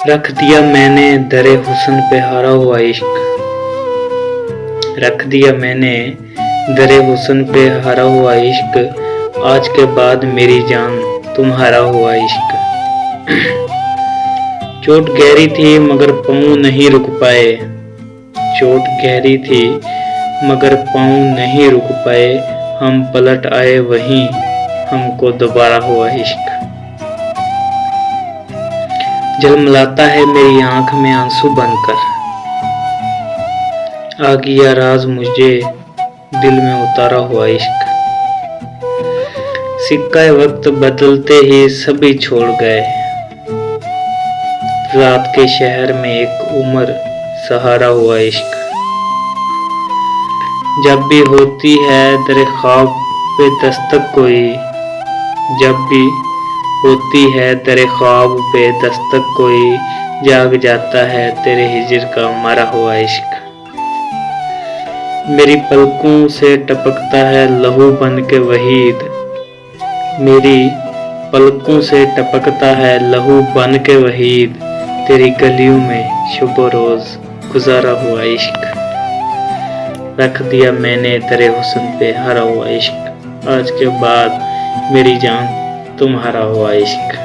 रख दिया मैंने दरे हुस्न पे हारा हुआ इश्क। रख दिया मैंने दरे हुस्न पे हारा हुआ इश्क। आज के बाद मेरी जान तुम्हारा हुआ इश्क। चोट गहरी थी मगर पाँव नहीं रुक पाए। चोट गहरी थी मगर पाँव नहीं रुक पाए। हम पलट आए वहीं हमको दोबारा हुआ इश्क। झलमलाता है मेरी आंख में आंसू बनकर। आ गया राज मुझे दिल में उतारा हुआ इश्क। सिक्का वक्त बदलते ही सभी छोड़ गए। रात के शहर में एक उम्र सहारा हुआ इश्क। जब भी होती है दरे ख्वाब पे दस्तक कोई। जब भी होती है तेरे ख्वाब पे दस्तक कोई। जाग जाता है तेरे हिजर का मरा हुआ इश्क। मेरी पलकों से टपकता है लहू बन के वहीद। मेरी पलकों से टपकता है लहू बन के वहीद। तेरी गलियों में शुभ रोज गुजारा हुआ इश्क। रख दिया मैंने तेरे हुस्न पे हारा हुआ इश्क। आज के बाद मेरी जान तुम्हारा हुआ इश्क।